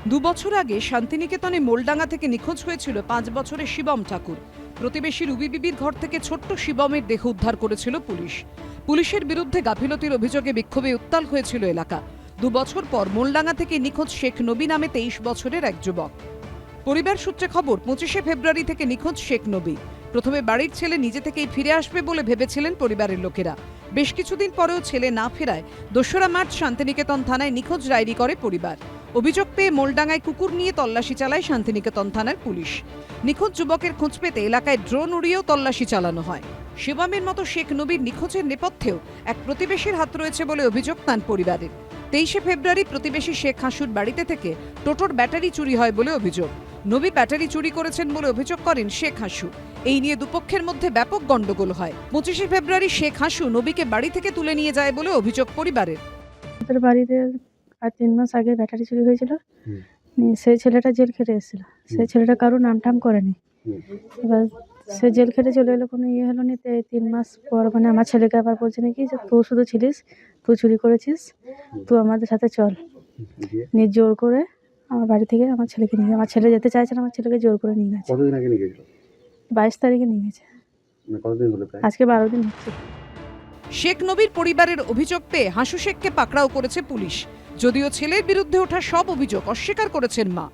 দু বছর আগে শান্তিনিকেতনে মোলডাঙ্গা থেকে নিখোঁজ হয়েছিল 5 বছরের শিবম ঠাকুর। প্রতিবেশী রুবি বিবির ঘর থেকে ছোট্ট শিবমের দেহ উদ্ধার করেছিল পুলিশ। পুলিশের বিরুদ্ধে গাফিলতির অভিযোগে বিক্ষোভে উত্তাল হয়েছিল এলাকা। 2 বছর পর মোলডাঙ্গা থেকে নিখোঁজ শেখ নবী নামে 23 বছরের এক যুবক। পরিবার সূত্রে খবর, 25শে ফেব্রুয়ারি থেকে নিখোঁজ শেখ নবী। প্রথমে বাড়ির ছেলে নিজে থেকেই ফিরে আসবে বলে ভেবেছিলেন পরিবারের লোকেরা। বেশ কিছুদিন পরেও ছেলে না ফেরায় 2রা মার্চ শান্তিনিকেতন থানায় নিখোঁজ ডায়েরি করে পরিবার। অভিযোগ পেয়ে মোলডাঙ্গায় কুকুর নিয়ে তল্লাশি চালায় শান্তিনিকেতন থানার পুলিশ। নিখোঁজ যুবকের খোঁজ পেতে এলাকায় ড্রোন উড়িয়েও তল্লাশি চালানো হয়। শিবমের মতো শেখ নবীর নিখোঁজের নেপথ্যেও এক প্রতিবেশীর হাত রয়েছে বলে অভিযোগ তাঁর পরিবারের। 23শে ফেব্রুয়ারি প্রতিবেশী শেখ হাসুর বাড়িতে থেকে টোটোর ব্যাটারি চুরি হয় বলে অভিযোগ। নবী ব্যাটারি চুরি করেছেন বলে অভিযোগ করেন শেখ হাসু। এই নিয়ে দুপক্ষের মধ্যে ব্যাপক গন্ডগোল হয়। 25শে ফেব্রুয়ারি শেখ হাসু নবীকে বাড়ি থেকে তুলে নিয়ে যায় বলে অভিযোগ পরিবারের। বাড়িতে আর 3 মাস আগে ব্যাটারি চুরি হয়েছিল। সেই ছেলেটা জেল খেটে এসেছিল। সেই ছেলেটা কারো নামটাম করেনি। এবার সে জেল খেটে চলে এলো, কোনো ইয়ে হলো না। 3 মাস পর মানে আমার ছেলেকে আবার বলছে নাকি যে তুই শুধু ছিলিস, তুই চুরি করেছিস, তুই আমাদের সাথে চল। নিয়ে জোর করে আমার বাড়ি থেকে আমার ছেলেকে নিয়ে, আমার ছেলে যেতে চাইছে না, আমার ছেলেকে জোর করে নিয়ে গেছে। কতদিন আগে নিয়ে গেছিল? 22 তারিখে নিয়ে গেছে। কতদিন হলো? আজকে 12 দিন হচ্ছে। শেখ নবীর পরিবারের অভিযোগ পেয়ে হাসু শেখকে পাকড়াও করেছে পুলিশ। যদিও ছেলের বিরুদ্ধে ওঠা সব অভিযোগ অস্বীকার করেছেন মা।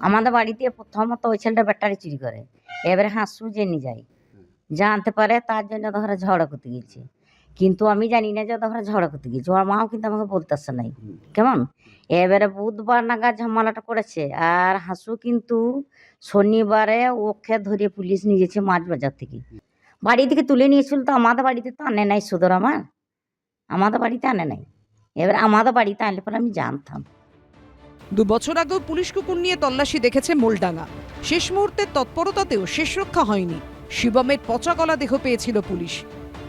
আমাদের বাড়িতে প্রথমত ওই ছেলেটা ব্যাটারি চুরি করে, এবারে হাসু জেনে যায়, জানতে পারে, তার জন্য ধরে ঝগড়া করতে গেছে। কিন্তু আমি জানি না যে ধরে ঝগড়া করতে গেছে, ওর মাও কিন্তু আমাকে বলতেছে নাই কেমন। এবারে বুধবার নাগাদ ঝামেলাটা করেছে, আর হাসু কিন্তু শনিবারে ওকে ধরে পুলিশ নিয়ে গেছে মাছ বাজার থেকে। বাড়ি থেকে তুলে নিয়েছিল, তো আমাদের বাড়িতে তো আনে নাই সুদর, আমাদের বাড়িতে আনে নাই। এবার আমাদের বাড়িতে আনলে পরে আমি জানতাম। 2 বছর আগেও পুলিশ কুকুর নিয়ে তল্লাশি দেখেছে মোলডাঙ্গা। শেষ মুহূর্তের তৎপরতাতেও শেষ রক্ষা হয়নি। শিবমের পচা গলা দেহ পেয়েছিল পুলিশ।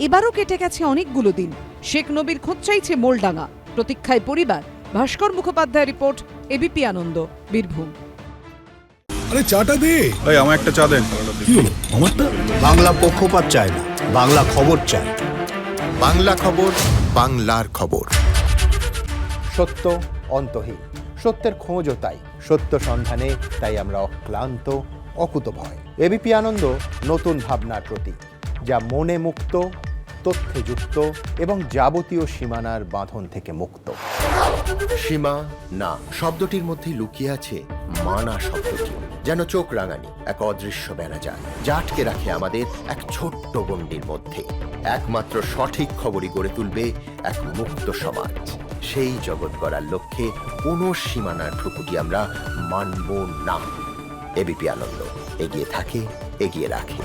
এবারও কেটে গেছে অনেকগুলো দিন। শেখ নবীর খোঁজ চাইছে মোলডাঙ্গা। প্রতীক্ষায় পরিবার। ভাস্কর মুখোপাধ্যায় রিপোর্ট, এবিপি আনন্দ, বীরভূম। আরে চাটা দে। ভাই আমার একটা চা দেন। কি হলো আমারটা? বাংলা পক্ষপাত চায় না, বাংলা খবর চায়। বাংলা খবর, বাংলার খবর। সত্য অন্তহীন, সত্যের খোঁজও তাই, সত্য সন্ধানে তাই আমরা অক্লান্ত, অকুতভয়। এবিপি আনন্দ নতুন ভাবনার প্রতীক, যা মনে মুক্ত, তথ্যে যুক্ত এবং যাবতীয় সীমানার বাঁধন থেকে মুক্ত। সীমা না শব্দটির মধ্যে লুকিয়ে আছে মানা শব্দটি, যেন চোখ রাঙানি এক অদৃশ্য বেড়াজাল, যা আটকে রাখে আমাদের এক ছোট্ট গণ্ডির মধ্যে। একমাত্র সঠিক খবরই গড়ে তুলবে এক মুক্ত সমাজ। সেই জগৎ গড়ার লক্ষ্যে কোনো সীমানার ঠুকুটি আমরা মানব না। এবিপি আনন্দ এগিয়ে থাকে, এগিয়ে রাখে।